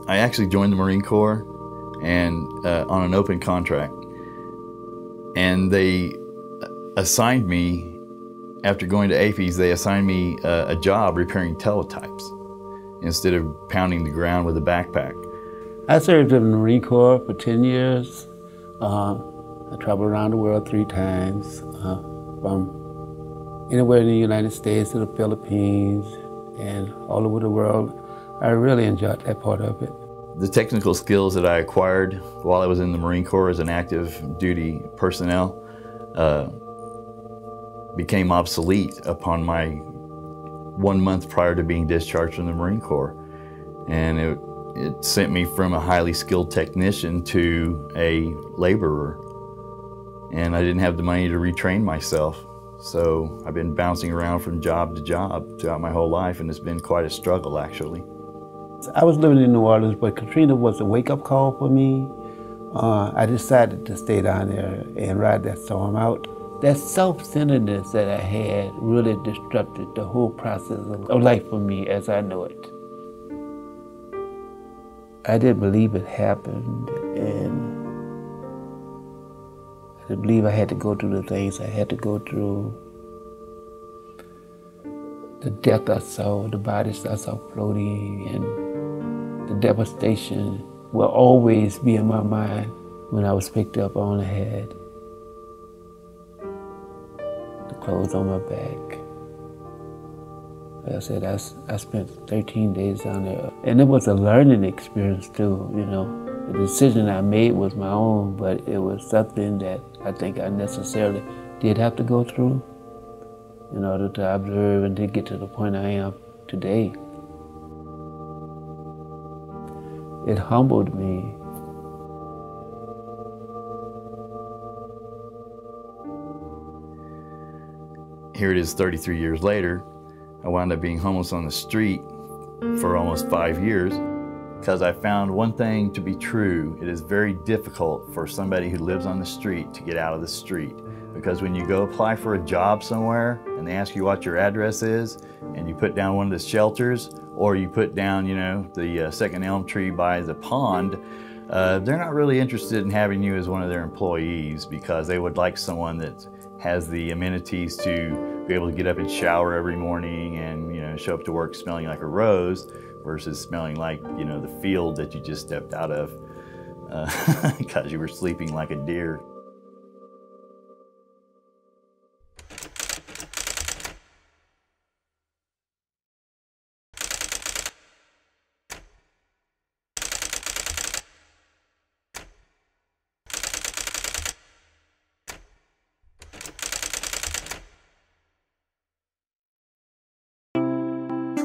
I actually joined the Marine Corps and on an open contract. And they assigned me, after going to APs, they assigned me a job repairing teletypes instead of pounding the ground with a backpack. I served in the Marine Corps for 10 years. I traveled around the world 3 times, from anywhere in the United States to the Philippines and all over the world. I really enjoyed that part of it. The technical skills that I acquired while I was in the Marine Corps as an active duty personnel became obsolete upon my 1 month prior to being discharged from the Marine Corps. And it sent me from a highly skilled technician to a laborer. And I didn't have the money to retrain myself. So I've been bouncing around from job to job throughout my whole life, and it's been quite a struggle, actually. I was living in New Orleans, but Katrina was a wake-up call for me. I decided to stay down there and ride that storm out. That self-centeredness that I had really disrupted the whole process of life for me as I know it. I didn't believe it happened, and I didn't believe I had to go through the things I had to go through. The death I saw, the bodies I saw floating, and the devastation will always be in my mind when I was picked up. I only had the clothes on my back. Like I said, I spent 13 days down there. And it was a learning experience too, you know. The decision I made was my own, but it was something that I think I necessarily did have to go through in order to observe and to get to the point I am today. It humbled me. Here it is 33 years later. I wound up being homeless on the street for almost 5 years because I found one thing to be true. It is very difficult for somebody who lives on the street to get out of the street, because when you go apply for a job somewhere and they ask you what your address is and you put down one of the shelters, or you put down, you know, the second elm tree by the pond, they're not really interested in having you as one of their employees, because they would like someone that has the amenities to be able to get up and shower every morning and, you know, show up to work smelling like a rose versus smelling like, you know, the field that you just stepped out of because you were sleeping like a deer.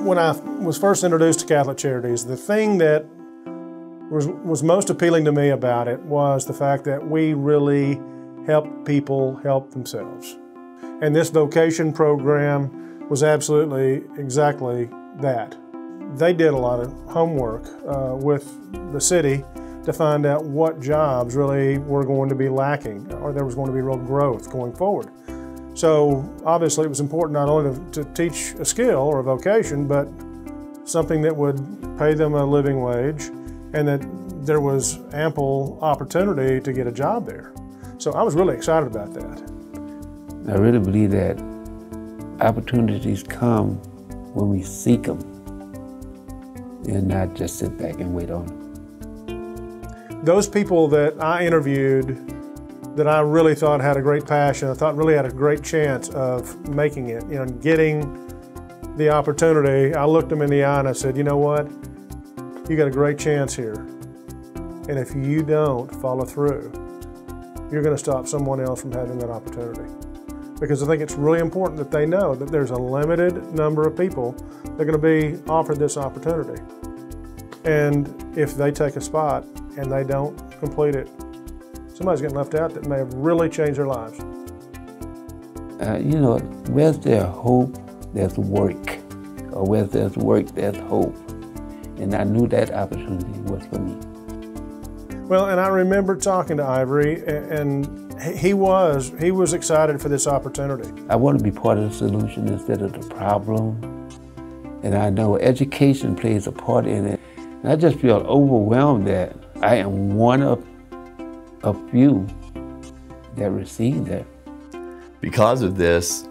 When I was first introduced to Catholic Charities, the thing that was most appealing to me about it was the fact that we really help people help themselves. And this vocation program was absolutely exactly that. They did a lot of homework with the city to find out what jobs really were going to be lacking, or there was going to be real growth going forward. So obviously it was important not only to teach a skill or a vocation, but something that would pay them a living wage, and that there was ample opportunity to get a job there. So I was really excited about that. I really believe that opportunities come when we seek them and not just sit back and wait on them. Those people that I interviewed that I really thought had a great passion, I thought really had a great chance of making it, you know, getting the opportunity, I looked them in the eye and I said, you know what, you got a great chance here. And if you don't follow through, you're going to stop someone else from having that opportunity. Because I think it's really important that they know that there's a limited number of people that are going to be offered this opportunity. And if they take a spot and they don't complete it, somebody's getting left out that may have really changed their lives. You know, where's there hope, there's work. Or where there's work, there's hope. And I knew that opportunity was for me. Well, and I remember talking to Ivory, and he was excited for this opportunity. I want to be part of the solution instead of the problem. And I know education plays a part in it. And I just feel overwhelmed that I am one of a few that received that. Because of this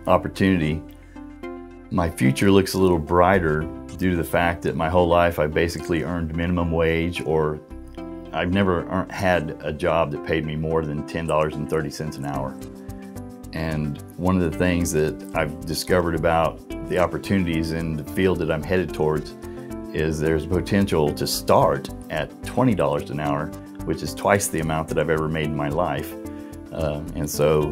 opportunity, my future looks a little brighter due to the fact that my whole life I basically earned minimum wage, or I've never had a job that paid me more than $10.30 an hour. And one of the things that I've discovered about the opportunities in the field that I'm headed towards is there's potential to start at $20 an hour, which is twice the amount that I've ever made in my life. And so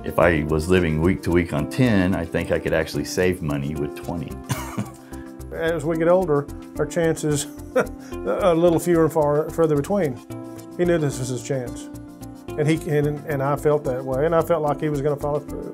if I was living week to week on 10, I think I could actually save money with 20. As we get older, our chances a little fewer and further between. He knew this was his chance. And I felt that way, and I felt like he was going to follow through.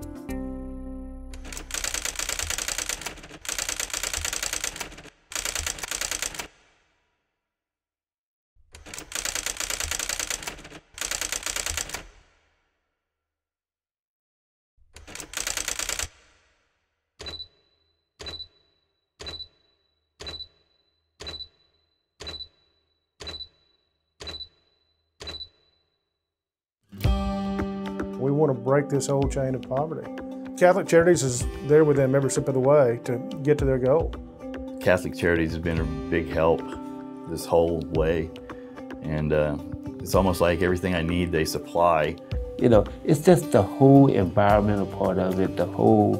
We want to break this whole chain of poverty. Catholic Charities is there with them every step of the way to get to their goal. Catholic Charities has been a big help this whole way, and it's almost like everything I need they supply. You know, it's just the whole environmental part of it, the whole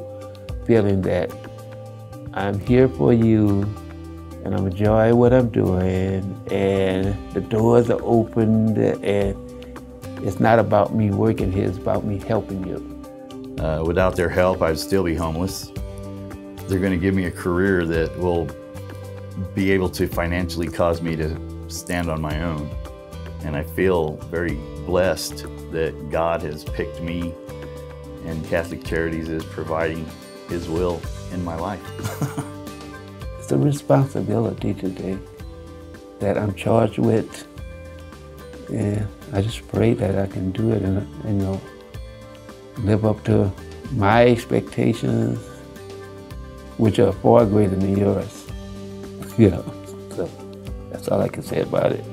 feeling that I'm here for you and I'm enjoying what I'm doing and the doors are opened and it's not about me working here, it's about me helping you. Without their help, I'd still be homeless. They're going to give me a career that will be able to financially cause me to stand on my own. And I feel very blessed that God has picked me and Catholic Charities is providing His will in my life. It's a responsibility today that I'm charged with. And I just pray that I can do it and you know, live up to my expectations, which are far greater than yours. You know, so that's all I can say about it.